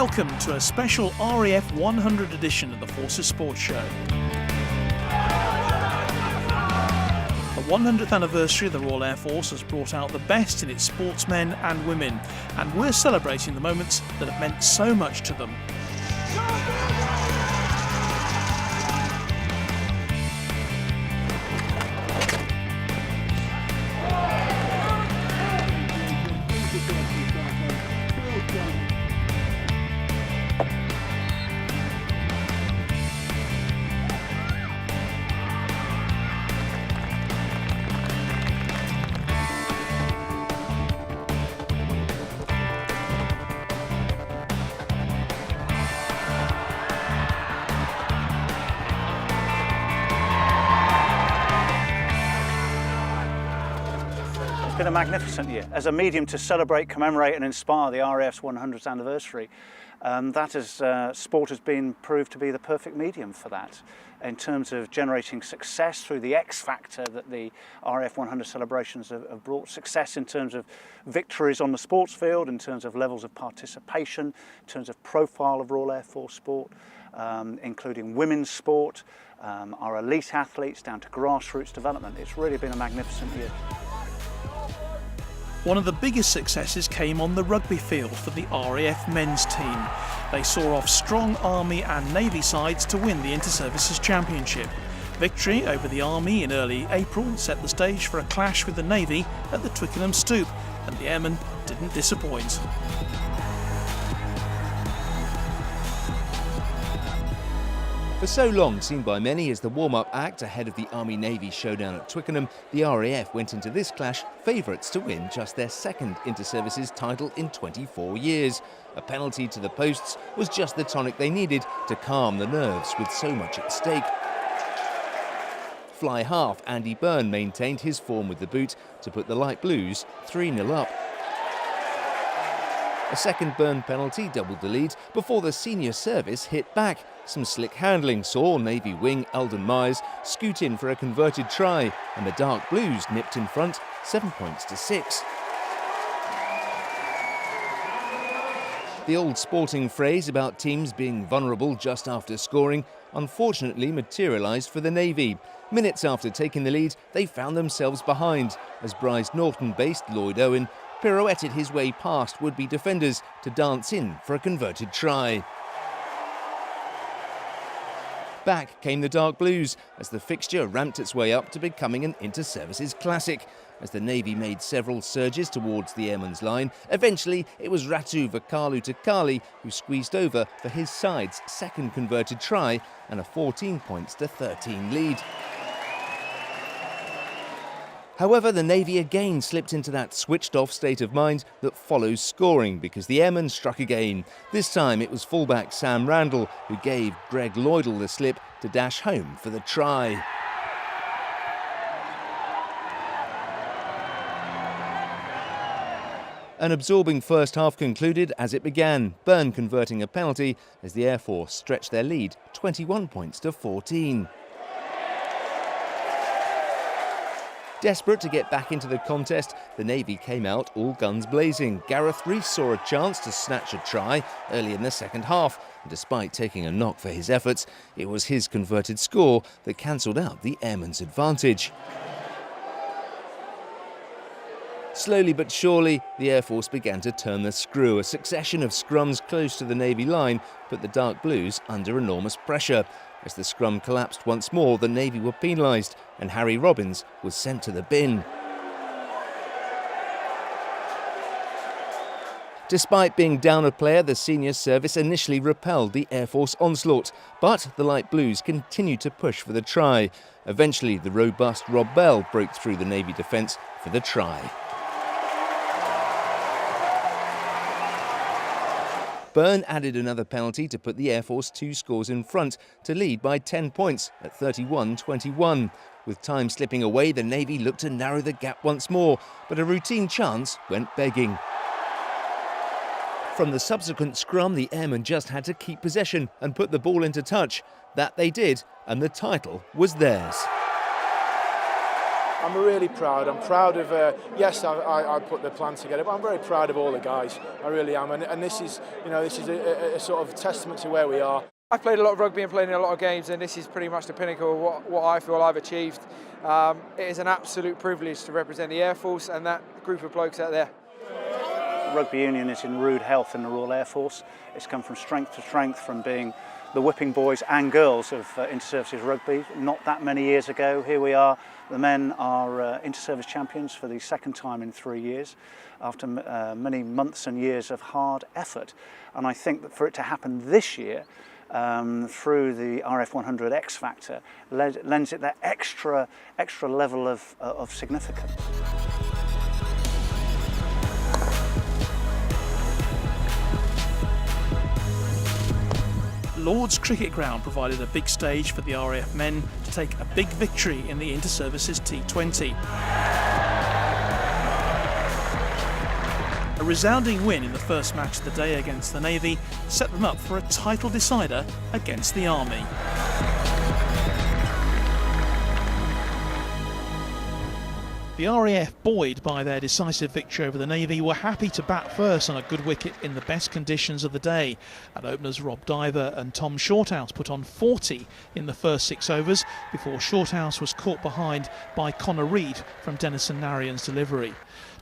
Welcome to a special RAF100 edition of the Forces Sports Show. The 100th anniversary of the Royal Air Force has brought out the best in its sportsmen and women, and we're celebrating the moments that have meant so much to them. It's been a magnificent year. As a medium to celebrate, commemorate and inspire the RAF's 100th anniversary, sport has been proved to be the perfect medium for that, in terms of generating success through the X factor that the RAF 100 celebrations have brought. Success in terms of victories on the sports field, in terms of levels of participation, in terms of profile of Royal Air Force sport, including women's sport, our elite athletes down to grassroots development. It's really been a magnificent year. One of the biggest successes came on the rugby field for the RAF men's team. They saw off strong Army and Navy sides to win the Inter-Services Championship. Victory over the Army in early April set the stage for a clash with the Navy at the Twickenham Stoop, and the Airmen didn't disappoint. For so long seen by many as the warm-up act ahead of the Army-Navy showdown at Twickenham, the RAF went into this clash favourites to win just their second Inter-Services title in 24 years. A penalty to the posts was just the tonic they needed to calm the nerves with so much at stake. Fly half Andy Byrne maintained his form with the boot to put the Light Blues 3-0 up. A second Byrne penalty doubled the lead before the senior service hit back. Some slick handling saw Navy wing Eldon Myers scoot in for a converted try, and the Dark Blues nipped in front 7 points to 6. The old sporting phrase about teams being vulnerable just after scoring unfortunately materialised for the Navy. Minutes after taking the lead, they found themselves behind as Bryce Norton-based Lloyd Owen pirouetted his way past would-be defenders to dance in for a converted try. Back came the Dark Blues as the fixture ramped its way up to becoming an Inter-Services classic. As the Navy made several surges towards the airmen's line, eventually it was Ratu Vakalu Takali who squeezed over for his side's second converted try and a 14 points to 13 lead. However, the Navy again slipped into that switched-off state of mind that follows scoring because the Airmen struck again. This time it was fullback Sam Randall who gave Greg Lloydell the slip to dash home for the try. An absorbing first half concluded as it began, Byrne converting a penalty as the Air Force stretched their lead 21 points to 14. Desperate to get back into the contest, the Navy came out all guns blazing. Gareth Rees saw a chance to snatch a try early in the second half, and despite taking a knock for his efforts, it was his converted score that cancelled out the Airmen's advantage. Slowly but surely, the Air Force began to turn the screw. A succession of scrums close to the Navy line put the Dark Blues under enormous pressure. As the scrum collapsed once more, the Navy were penalised and Harry Robbins was sent to the bin. Despite being down a player, the senior service initially repelled the Air Force onslaught, but the Light Blues continued to push for the try. Eventually, the robust Rob Bell broke through the Navy defence for the try. Byrne added another penalty to put the Air Force 2 scores in front to lead by 10 points at 31-21. With time slipping away, the Navy looked to narrow the gap once more, but a routine chance went begging. From the subsequent scrum, the Airmen just had to keep possession and put the ball into touch. That they did, and the title was theirs. I'm really proud. I'm proud of, yes, I put the plan together, but I'm very proud of all the guys. I really am. And this is, this is a sort of testament to where we are. I've played a lot of rugby and played in a lot of games, and this is pretty much the pinnacle of what I feel I've achieved. It is an absolute privilege to represent the Air Force and that group of blokes out there. Rugby union is in rude health in the Royal Air Force. It's come from strength to strength, from being the whipping boys and girls of inter-services rugby. Not that many years ago, here we are. The men are inter-service champions for the second time in 3 years, after many months and years of hard effort. And I think that for it to happen this year, through the RAF100 X Factor, lends it that extra level of significance. Lord's Cricket Ground provided a big stage for the RAF men to take a big victory in the Inter-Services T20. A resounding win in the first match of the day against the Navy set them up for a title decider against the Army. The RAF, buoyed by their decisive victory over the Navy, were happy to bat first on a good wicket in the best conditions of the day. And openers Rob Diver and Tom Shorthouse put on 40 in the first 6 overs before Shorthouse was caught behind by Connor Reid from Denison Narayan's delivery.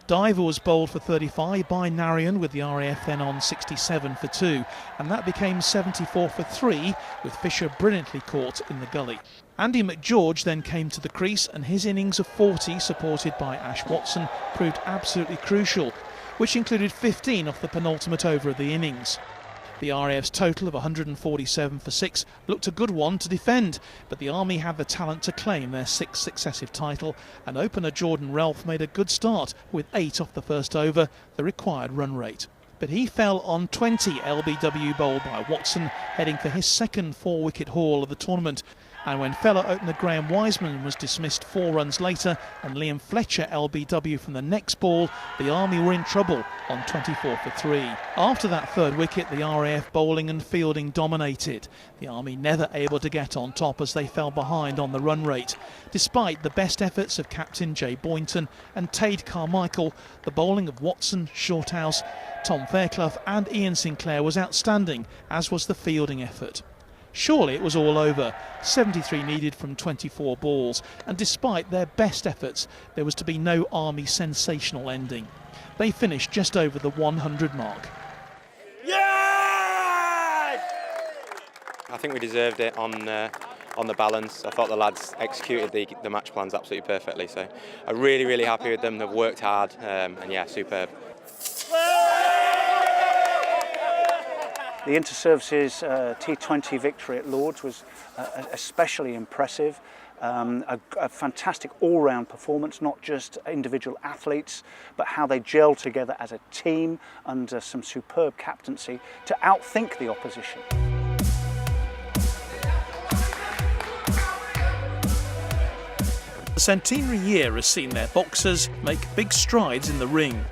Diver was bowled for 35 by Narayan, with the RAF then on 67 for 2, and that became 74 for 3, with Fisher brilliantly caught in the gully. Andy McGeorge then came to the crease, and his innings of 40, supported by Ash Watson, proved absolutely crucial, which included 15 off the penultimate over of the innings. The RAF's total of 147 for 6 looked a good one to defend, but the Army had the talent to claim their 6th successive title, and opener Jordan Ralph made a good start with 8 off the first over, the required run rate. But he fell on 20 LBW bowled by Watson, heading for his second 4-wicket haul of the tournament. And when fellow opener Graham Wiseman was dismissed 4 runs later and Liam Fletcher LBW from the next ball, the Army were in trouble on 24 for 3. After that 3rd wicket, the RAF bowling and fielding dominated. The Army never able to get on top as they fell behind on the run rate. Despite the best efforts of captain Jay Boynton and Tade Carmichael, the bowling of Watson, Shorthouse, Tom Fairclough and Ian Sinclair was outstanding, as was the fielding effort. Surely it was all over. 73 needed from 24 balls, and despite their best efforts, there was to be no Army sensational ending. They finished just over the 100 mark. Yes! I think we deserved it on the balance. I thought the lads executed the match plans absolutely perfectly, so I'm really happy with them. They've worked hard, and yeah, superb. The Inter-Services T20 victory at Lord's was especially impressive. A fantastic all-round performance, not just individual athletes, but how they gelled together as a team under some superb captaincy to outthink the opposition. The centenary year has seen their boxers make big strides in the ring.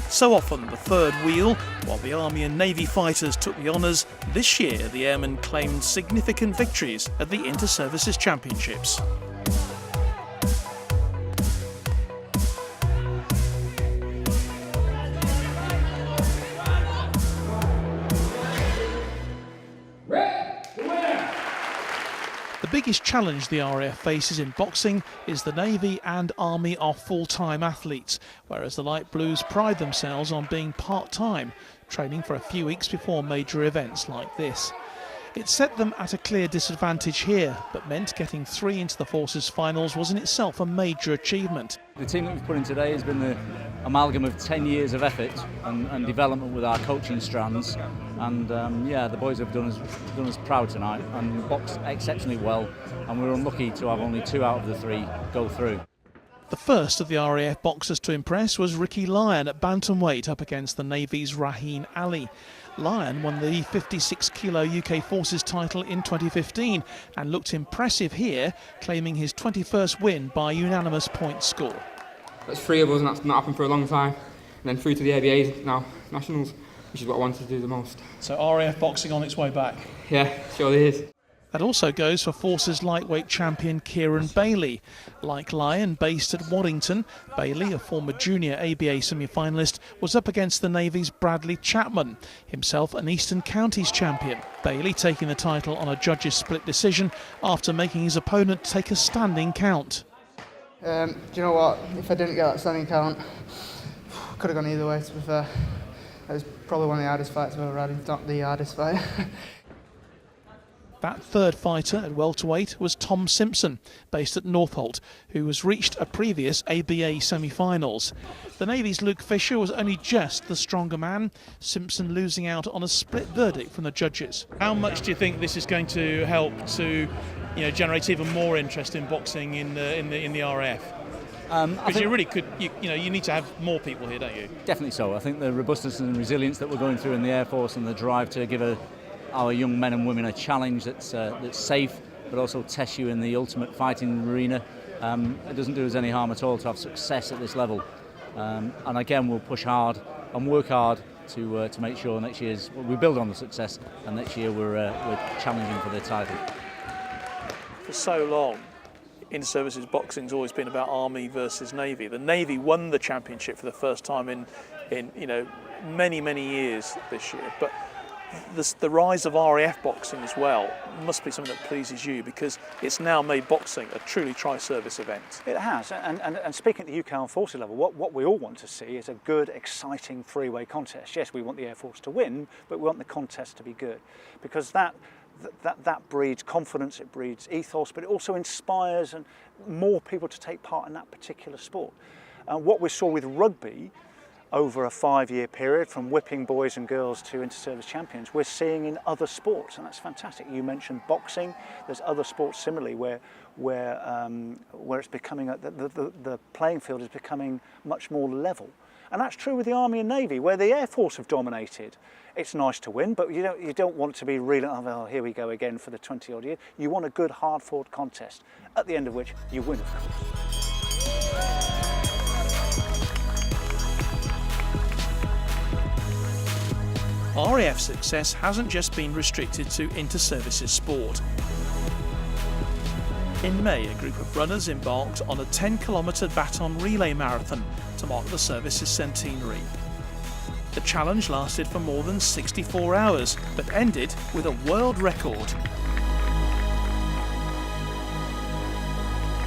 So often the third wheel, while the Army and Navy fighters took the honours, this year the Airmen claimed significant victories at the Inter-Services Championships. The biggest challenge the RAF faces in boxing is the Navy and Army are full-time athletes, whereas the Light Blues pride themselves on being part-time, training for a few weeks before major events like this. It set them at a clear disadvantage here, but meant getting 3 into the Forces finals was in itself a major achievement. The team that we've put in today has been the amalgam of 10 years of effort and development with our coaching strands, and yeah, the boys have done us proud tonight and boxed exceptionally well, and we were unlucky to have only 2 out of the 3 go through. The first of the RAF boxers to impress was Ricky Lyon at bantamweight up against the Navy's Raheen Ali. Lyon won the 56-kilo UK Forces title in 2015 and looked impressive here, claiming his 21st win by unanimous point score. There's 3 of us and that's not happened for a long time. And then through to the ABAs, now Nationals, which is what I wanted to do the most. So RAF boxing on its way back? Yeah, surely is. That also goes for Forces lightweight champion Kieran Bailey. Like Lyon, based at Waddington, Bailey, a former junior ABA semi-finalist, was up against the Navy's Bradley Chapman, himself an Eastern Counties champion. Bailey taking the title on a judges' split decision after making his opponent take a standing count. Do you know what? If I didn't get that standing count, could have gone either way, to be fair. It was probably one of the hardest fights I've ever had, if not the hardest fight. That third fighter at welterweight was Tom Simpson, based at Northolt, who has reached a previous ABA semi-finals. The Navy's Luke Fisher was only just the stronger man, Simpson losing out on a split verdict from the judges. How much do you think this is going to help to, generate even more interest in boxing in the RAF? Because you really could, you need to have more people here, don't you? Definitely so. I think the robustness and resilience that we're going through in the Air Force and the drive to give our young men and women a challenge that's safe, but also tests you in the ultimate fighting arena. It doesn't do us any harm at all to have success at this level. And again, we'll push hard and work hard to make sure next year's we build on the success, and next year we're challenging for the title. For so long, inter-services boxing's always been about Army versus Navy. The Navy won the championship for the first time in many years this year. But the rise of RAF boxing as well must be something that pleases you, because it's now made boxing a truly tri-service event. It has, and speaking at the UK Armed Forces level, what we all want to see is a good, exciting three-way contest. Yes, we want the Air Force to win, but we want the contest to be good, because that breeds confidence, it breeds ethos, but it also inspires more people to take part in that particular sport. What we saw with rugby over a 5-year period, from whipping boys and girls to inter-service champions, we're seeing in other sports, and that's fantastic. You mentioned boxing. There's other sports similarly where it's becoming the playing field is becoming much more level, and that's true with the Army and Navy, where the Air Force have dominated. It's nice to win, but you don't want to be really, oh well, here we go again for the 20-odd year. You want a good, hard-fought contest, at the end of which you win, of course. RAF success hasn't just been restricted to inter-services sport. In May, a group of runners embarked on a 10-kilometre baton relay marathon to mark the service's centenary. The challenge lasted for more than 64 hours, but ended with a world record.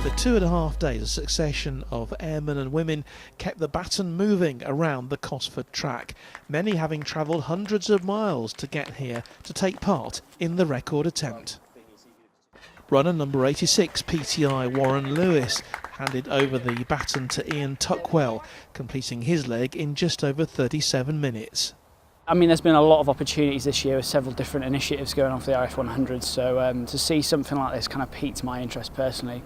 For 2.5 days, a succession of airmen and women kept the baton moving around the Cosford track, many having travelled hundreds of miles to get here to take part in the record attempt. Runner number 86, PTI Warren Lewis, handed over the baton to Ian Tuckwell, completing his leg in just over 37 minutes. I mean, there's been a lot of opportunities this year with several different initiatives going on for the RAF100, so to see something like this kind of piqued my interest personally.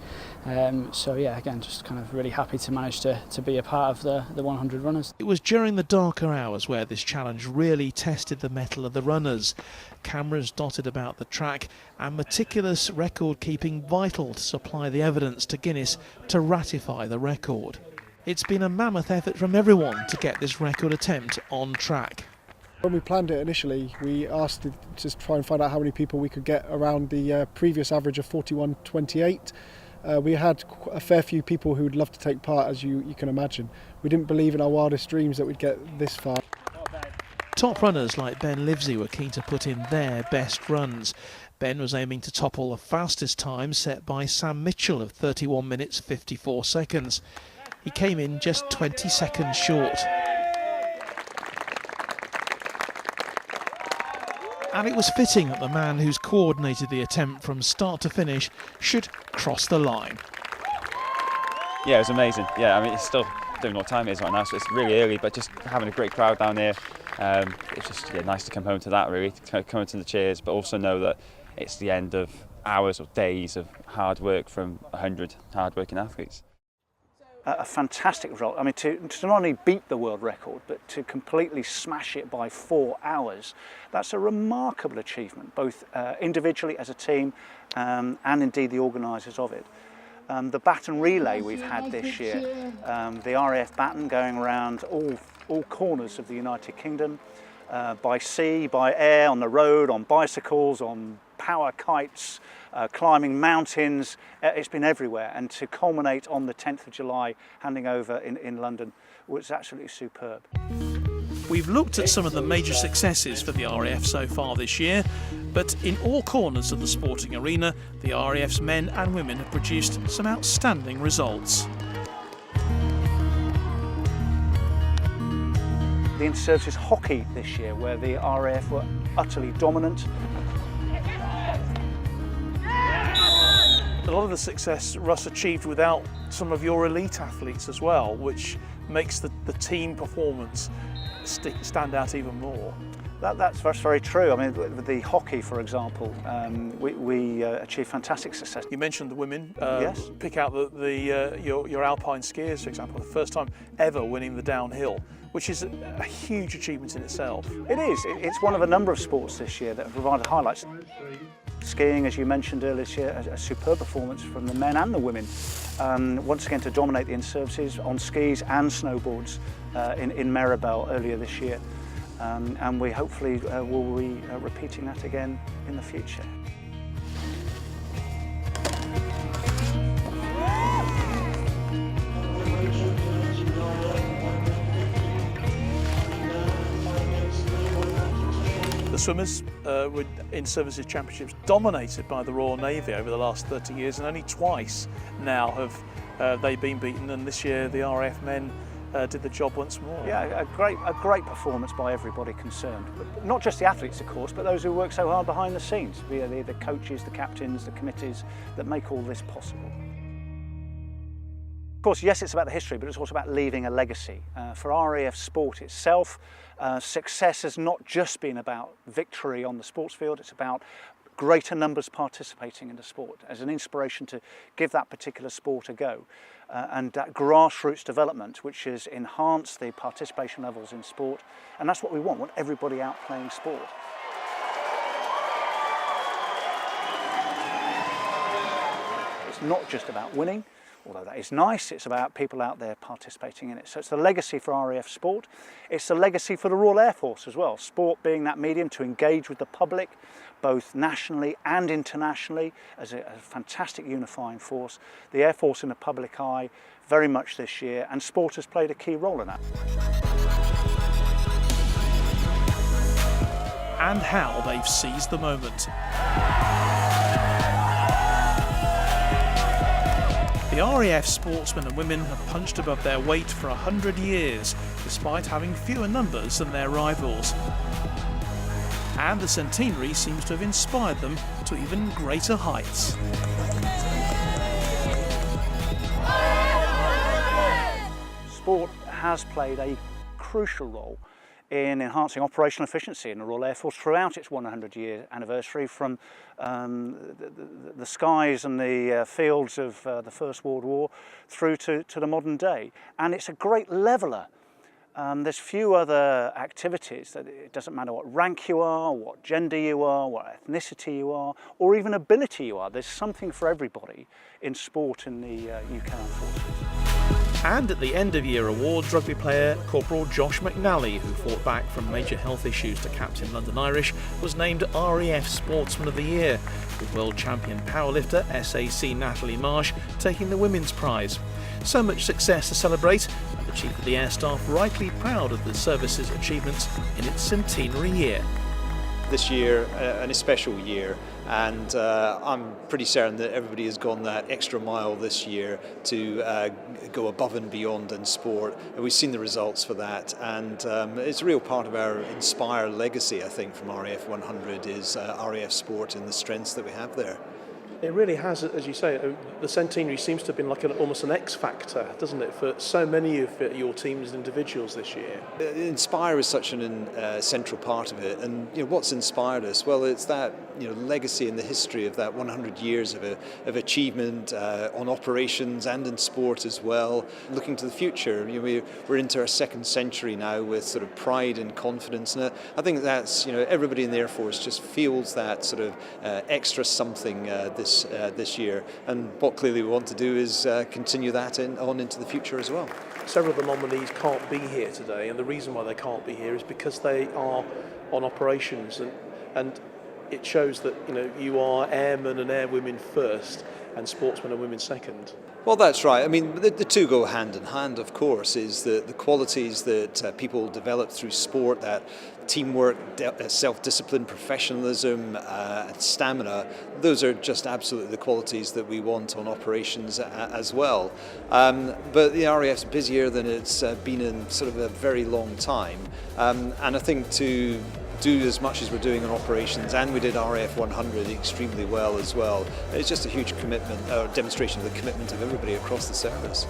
So yeah, again, just kind of really happy to manage to be a part of the 100 runners. It was during the darker hours where this challenge really tested the mettle of the runners. Cameras dotted about the track and meticulous record keeping vital to supply the evidence to Guinness to ratify the record. It's been a mammoth effort from everyone to get this record attempt on track. When we planned it initially, we asked to just try and find out how many people we could get around the previous average of 41.28. We had a fair few people who would love to take part, as you can imagine. We didn't believe in our wildest dreams that we'd get this far. Top runners like Ben Livesey were keen to put in their best runs. Ben was aiming to topple the fastest time set by Sam Mitchell of 31 minutes 54 seconds. He came in just 20 seconds short. And it was fitting that the man who's coordinated the attempt from start to finish should cross the line. Yeah, it was amazing. Yeah, I mean, it's still, I don't know what time it is right now, so it's really early, but just having a great crowd down here. It's just nice to come home to that, really, to come to the cheers, but also know that it's the end of hours or days of hard work from 100 hard-working athletes. A fantastic result. I mean, to not only beat the world record, but to completely smash it by 4 hours, that's a remarkable achievement, both individually as a team and indeed the organisers of it. The baton relay we've had this year, the RAF baton going around all corners of the United Kingdom, by sea, by air, on the road, on bicycles, on power kites, climbing mountains. It's been everywhere, and to culminate on the 10th of July, handing over in London, was absolutely superb. We've looked at some of the major successes for the RAF so far this year, but in all corners of the sporting arena, the RAF's men and women have produced some outstanding results. The inter-services hockey this year, where the RAF were utterly dominant. A lot of the success Russ achieved without some of your elite athletes as well, which makes the team performance stand out even more. That's very true. I mean, with the hockey, for example, we achieved fantastic success. You mentioned the women. Yes. Pick out your alpine skiers, for example, the first time ever winning the downhill, which is a huge achievement in itself. It is. It's one of a number of sports this year that have provided highlights. Skiing, as you mentioned earlier this year, a superb performance from the men and the women. Once again, to dominate the inter-services on skis and snowboards in Maribel earlier this year. And we hopefully will be repeating that again in the future. The swimmers were in services championships dominated by the Royal Navy over the last 30 years, and only twice now have they been beaten, and this year the RAF men did the job once more. Yeah, a great performance by everybody concerned. But not just the athletes, of course, but those who work so hard behind the scenes, the coaches, the captains, the committees that make all this possible. Of course, yes, it's about the history, but it's also about leaving a legacy. For RAF sport itself, success has not just been about victory on the sports field, it's about greater numbers participating in the sport as an inspiration to give that particular sport a go. And that grassroots development, which has enhanced the participation levels in sport. And that's what we want everybody out playing sport. It's not just about winning, although that is nice, it's about people out there participating in it. So it's the legacy for RAF sport. It's the legacy for the Royal Air Force as well. Sport being that medium to engage with the public, both nationally and internationally, as a fantastic unifying force. The Air Force in the public eye very much this year, and sport has played a key role in that. And how they've seized the moment. The RAF sportsmen and women have punched above their weight for 100 years, despite having fewer numbers than their rivals. And the centenary seems to have inspired them to even greater heights. Sport has played a crucial role in enhancing operational efficiency in the Royal Air Force throughout its 100-year anniversary, from the skies and the fields of the First World War through to the modern day. And it's a great leveller. There's few other activities that it doesn't matter what rank you are, what gender you are, what ethnicity you are, or even ability you are. There's something for everybody in sport in the UK Armed Forces. And at the end of year awards, rugby player Corporal Josh McNally, who fought back from major health issues to captain London Irish, was named RAF Sportsman of the Year, with world champion powerlifter SAC Natalie Marsh taking the women's prize. So much success to celebrate, and the Chief of the Air Staff rightly proud of the service's achievements in its centenary year. This year, an special year, and I'm pretty certain that everybody has gone that extra mile this year to go above and beyond in sport, and we've seen the results for that, and it's a real part of our Inspire legacy, I think, from RAF100 is RAF sport and the strengths that we have there. It really has, as you say, the centenary seems to have been like almost an X factor, doesn't it, for so many of your teams and individuals this year? Inspire is such an central part of it, and what's inspired us? Well, it's that legacy and the history of that 100 years of achievement on operations and in sport as well. Looking to the future, we're into our second century now with sort of pride and confidence, and I think that's everybody in the Air Force just feels that sort of extra something this year, and what clearly we want to do is continue that on into the future as well. Several of the nominees can't be here today, and the reason why they can't be here is because they are on operations, and it shows that you are airmen and airwomen first, and sportsmen and women second. Well, that's right. I mean, the two go hand in hand, of course, is the qualities that people develop through sport, that teamwork, self-discipline, professionalism, and stamina. Those are just absolutely the qualities that we want on operations as well. But the RAF's busier than it's been in sort of a very long time. And I think to do as much as we're doing on operations, and we did RAF100 extremely well as well. It's just a huge commitment, or demonstration of the commitment of everybody across the service.